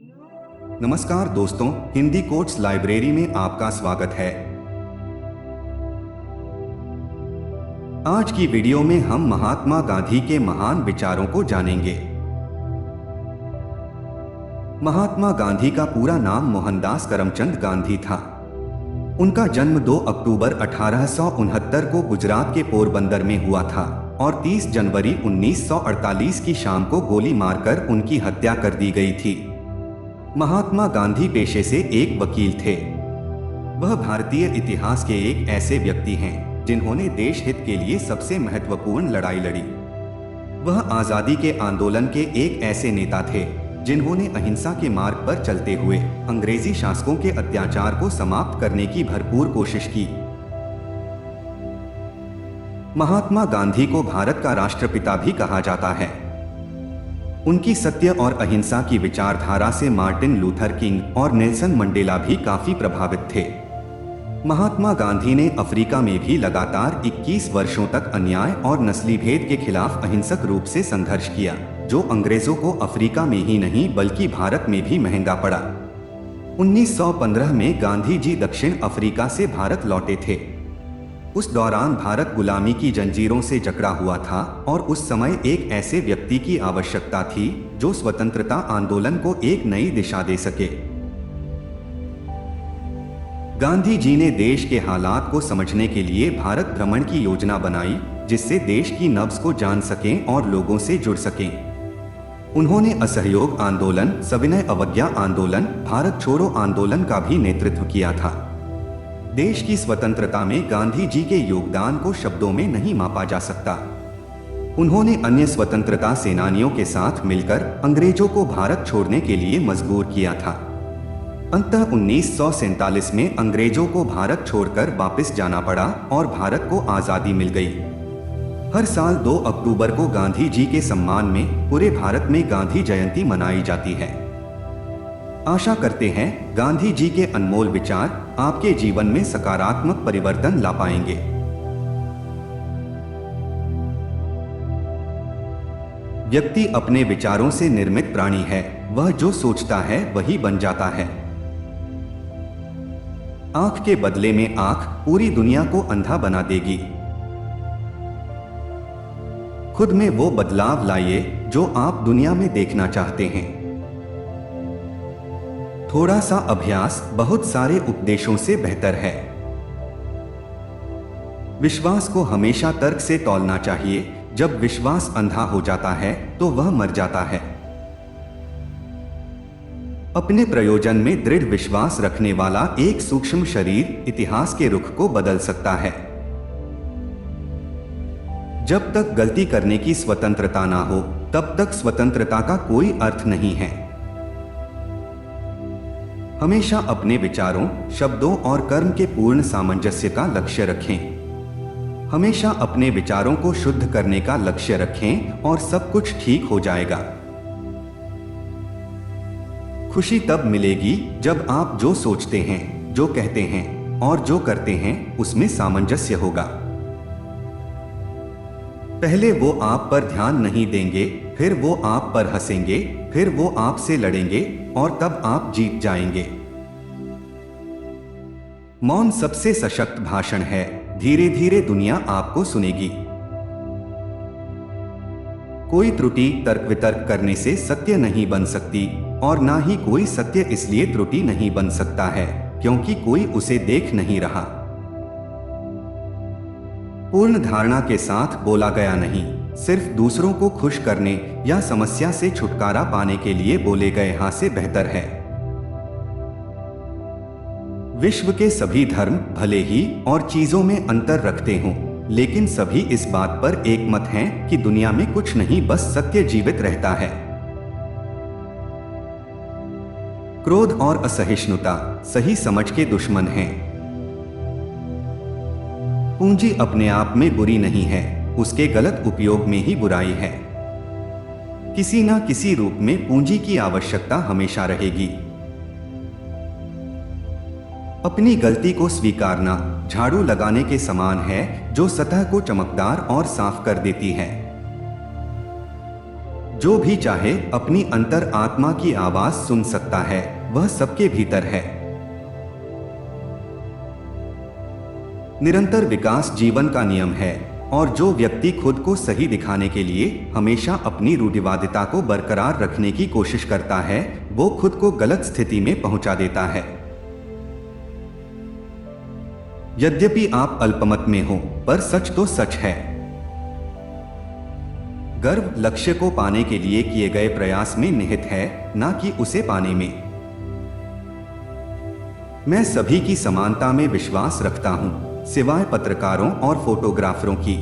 नमस्कार दोस्तों, Hindi quotes library में आपका स्वागत है। आज की वीडियो में हम महात्मा गांधी के महान विचारों को जानेंगे। महात्मा गांधी का पूरा नाम मोहनदास करमचंद गांधी था। उनका जन्म 2 अक्टूबर 1869 को गुजरात के पोरबंदर में हुआ था और 30 जनवरी 1948 की शाम को गोली मारकर उनकी हत्या कर दी गई थी। महात्मा गांधी पेशे से एक वकील थे। वह भारतीय इतिहास के एक ऐसे व्यक्ति हैं जिन्होंने देश हित के लिए सबसे महत्वपूर्ण लड़ाई लड़ी। वह आजादी के आंदोलन के एक ऐसे नेता थे जिन्होंने अहिंसा के मार्ग पर चलते हुए अंग्रेजी शासकों के अत्याचार को समाप्त करने की भरपूर कोशिश की। महात्मा गांधी को भारत का राष्ट्रपिता भी कहा जाता है। उनकी सत्य और अहिंसा की विचारधारा से मार्टिन लूथर किंग और नेल्सन मंडेला भी काफी प्रभावित थे। महात्मा गांधी ने अफ्रीका में भी लगातार 21 वर्षों तक अन्याय और नस्ली भेद के खिलाफ अहिंसक रूप से संघर्ष किया, जो अंग्रेजों को अफ्रीका में ही नहीं बल्कि भारत में भी महंगा पड़ा। 1915 में गांधी जी दक्षिण अफ्रीका से भारत लौटे थे। उस दौरान भारत गुलामी की जंजीरों से जकड़ा हुआ था और उस समय एक ऐसे व्यक्ति की आवश्यकता थी जो स्वतंत्रता आंदोलन को एक नई दिशा दे सके। गांधी जी ने देश के हालात को समझने के लिए भारत भ्रमण की योजना बनाई, जिससे देश की नब्ज को जान सकें और लोगों से जुड़ सकें। उन्होंने असहयोग आंदोलन, सविनय अवज्ञा आंदोलन, भारत छोड़ो आंदोलन का भी नेतृत्व किया था। देश की स्वतंत्रता में गांधी जी के योगदान को शब्दों में नहीं मापा जा सकता। उन्होंने अन्य स्वतंत्रता सेनानियों के साथ मिलकर अंग्रेजों को भारत छोड़ने के लिए मजबूर किया था। अंततः 1947 में अंग्रेजों को भारत छोड़कर वापस जाना पड़ा और भारत को आजादी मिल गई। हर साल 2 अक्टूबर को गांधी जी के सम्मान में पूरे भारत में गांधी जयंती मनाई जाती है। आशा करते हैं गांधी जी के अनमोल विचार आपके जीवन में सकारात्मक परिवर्तन ला पाएंगे। व्यक्ति अपने विचारों से निर्मित प्राणी है। वह जो सोचता है वही बन जाता है। आंख के बदले में आंख पूरी दुनिया को अंधा बना देगी। खुद में वो बदलाव लाइए जो आप दुनिया में देखना चाहते हैं। थोड़ा सा अभ्यास बहुत सारे उपदेशों से बेहतर है। विश्वास को हमेशा तर्क से तौलना चाहिए। जब विश्वास अंधा हो जाता है तो वह मर जाता है। अपने प्रयोजन में दृढ़ विश्वास रखने वाला एक सूक्ष्म शरीर इतिहास के रुख को बदल सकता है। जब तक गलती करने की स्वतंत्रता ना हो, तब तक स्वतंत्रता का कोई अर्थ नहीं है। हमेशा अपने विचारों, शब्दों और कर्म के पूर्ण सामंजस्य का लक्ष्य रखें। हमेशा अपने विचारों को शुद्ध करने का लक्ष्य रखें और सब कुछ ठीक हो जाएगा। खुशी तब मिलेगी जब आप जो सोचते हैं, जो कहते हैं और जो करते हैं उसमें सामंजस्य होगा। पहले वो आप पर ध्यान नहीं देंगे, फिर वो आप पर हंसेंगे, फिर वो आपसे लड़ेंगे और तब आप जीत जाएंगे। मौन सबसे सशक्त भाषण है। धीरे धीरे दुनिया आपको सुनेगी। कोई त्रुटि तर्क वितर्क करने से सत्य नहीं बन सकती और ना ही कोई सत्य इसलिए त्रुटि नहीं बन सकता है क्योंकि कोई उसे देख नहीं रहा। पूर्ण धारणा के साथ बोला गया नहीं, सिर्फ दूसरों को खुश करने या समस्या से छुटकारा पाने के लिए बोले गए हाँ से बेहतर है। विश्व के सभी धर्म भले ही और चीजों में अंतर रखते हों, लेकिन सभी इस बात पर एकमत हैं कि दुनिया में कुछ नहीं बस सत्य जीवित रहता है। क्रोध और असहिष्णुता सही समझ के दुश्मन हैं। पूंजी अपने आप में बुरी नहीं है, उसके गलत उपयोग में ही बुराई है। किसी ना किसी रूप में पूंजी की आवश्यकता हमेशा रहेगी। अपनी गलती को स्वीकारना झाड़ू लगाने के समान है जो सतह को चमकदार और साफ कर देती है। जो भी चाहे अपनी अंतर आत्मा की आवाज सुन सकता है, वह सबके भीतर है। निरंतर विकास जीवन का नियम है, और जो व्यक्ति खुद को सही दिखाने के लिए हमेशा अपनी रूढ़िवादिता को बरकरार रखने की कोशिश करता है, वो खुद को गलत स्थिति में पहुंचा देता है। यद्यपि आप अल्पमत में हो, पर सच तो सच है। गर्व लक्ष्य को पाने के लिए किए गए प्रयास में निहित है, ना कि उसे पाने में। मैं सभी की समानता में विश्वास रखता हूं, सिवाय पत्रकारों और फोटोग्राफरों की।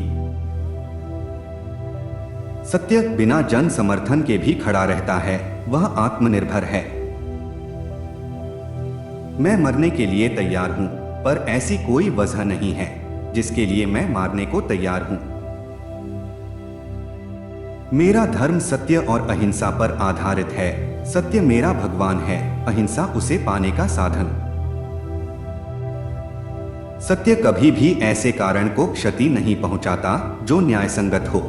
सत्य बिना जन समर्थन के भी खड़ा रहता है, वह आत्मनिर्भर है। मैं मरने के लिए तैयार हूं, पर ऐसी कोई वजह नहीं है जिसके लिए मैं मारने को तैयार हूं। मेरा धर्म सत्य और अहिंसा पर आधारित है। सत्य मेरा भगवान है, अहिंसा उसे पाने का साधन। सत्य कभी भी ऐसे कारण को क्षति नहीं पहुंचाता जो न्यायसंगत हो।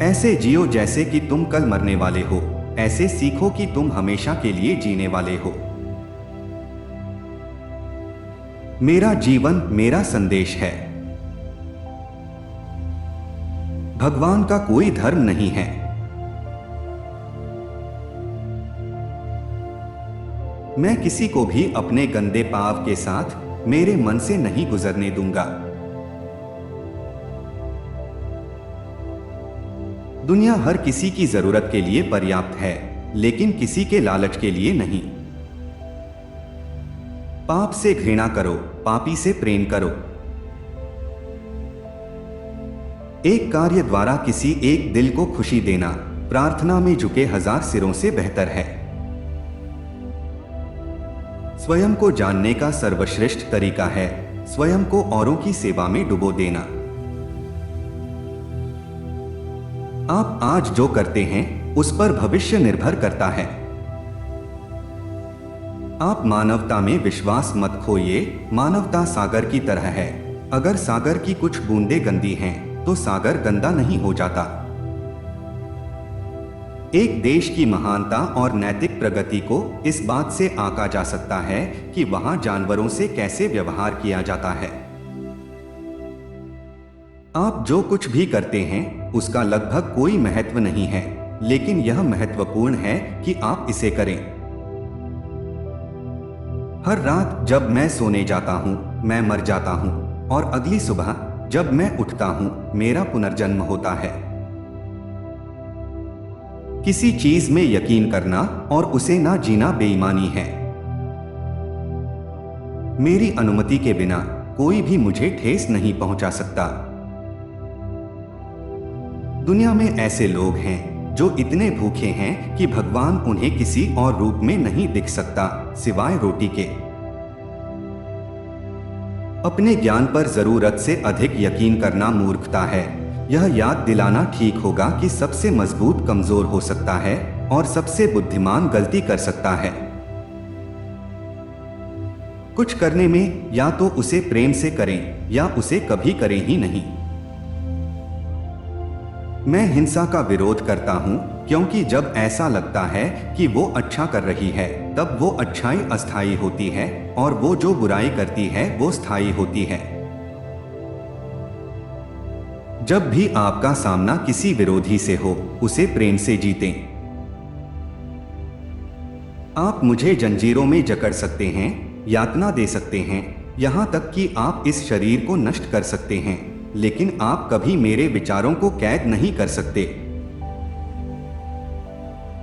ऐसे जियो जैसे कि तुम कल मरने वाले हो, ऐसे सीखो कि तुम हमेशा के लिए जीने वाले हो। मेरा जीवन मेरा संदेश है। भगवान का कोई धर्म नहीं है। मैं किसी को भी अपने गंदे पाप के साथ मेरे मन से नहीं गुजरने दूंगा। दुनिया हर किसी की जरूरत के लिए पर्याप्त है, लेकिन किसी के लालच के लिए नहीं। पाप से घृणा करो, पापी से प्रेम करो। एक कार्य द्वारा किसी एक दिल को खुशी देना प्रार्थना में झुके 1000 सिरों से बेहतर है। स्वयं को जानने का सर्वश्रेष्ठ तरीका है स्वयं को औरों की सेवा में डुबो देना। आप आज जो करते हैं उस पर भविष्य निर्भर करता है। आप मानवता में विश्वास मत खोइए, मानवता सागर की तरह है। अगर सागर की कुछ बूंदें गंदी हैं तो सागर गंदा नहीं हो जाता। एक देश की महानता और नैतिक प्रगति को इस बात से आंका जा सकता है कि वहां जानवरों से कैसे व्यवहार किया जाता है। आप जो कुछ भी करते हैं उसका लगभग कोई महत्व नहीं है, लेकिन यह महत्वपूर्ण है कि आप इसे करें। हर रात जब मैं सोने जाता हूं, मैं मर जाता हूं, और अगली सुबह जब मैं उठता हूं, मेरा पुनर्जन्म होता है। किसी चीज में यकीन करना और उसे ना जीना बेईमानी है। मेरी अनुमति के बिना कोई भी मुझे ठेस नहीं पहुंचा सकता। दुनिया में ऐसे लोग हैं जो इतने भूखे हैं कि भगवान उन्हें किसी और रूप में नहीं दिख सकता सिवाय रोटी के। अपने ज्ञान पर जरूरत से अधिक यकीन करना मूर्खता है। यह याद दिलाना ठीक होगा कि सबसे मजबूत कमजोर हो सकता है और सबसे बुद्धिमान गलती कर सकता है। कुछ करने में या तो उसे प्रेम से करें या उसे कभी करें ही नहीं। मैं हिंसा का विरोध करता हूं क्योंकि जब ऐसा लगता है कि वो अच्छा कर रही है, तब वो अच्छाई अस्थायी होती है और वो जो बुराई करती है वो स्थायी होती है। जब भी आपका सामना किसी विरोधी से हो, उसे प्रेम से जीतें। आप मुझे जंजीरों में जकड़ सकते हैं, यातना दे सकते हैं, यहां तक कि आप इस शरीर को नष्ट कर सकते हैं, लेकिन आप कभी मेरे विचारों को कैद नहीं कर सकते।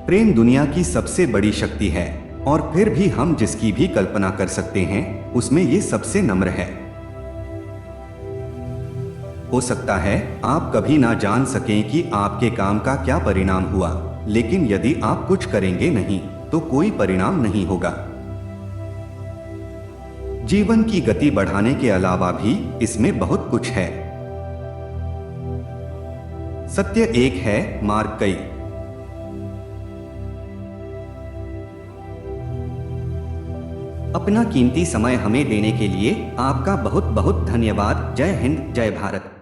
प्रेम दुनिया की सबसे बड़ी शक्ति है और फिर भी हम जिसकी भी कल्पना कर सकते हैं उसमें ये सबसे नम्र है। हो सकता है आप कभी ना जान सकें कि आपके काम का क्या परिणाम हुआ, लेकिन यदि आप कुछ करेंगे नहीं तो कोई परिणाम नहीं होगा। जीवन की गति बढ़ाने के अलावा भी इसमें बहुत कुछ है। सत्य एक है, मार्ग कई। अपना कीमती समय हमें देने के लिए आपका बहुत बहुत धन्यवाद। जय हिंद, जय भारत।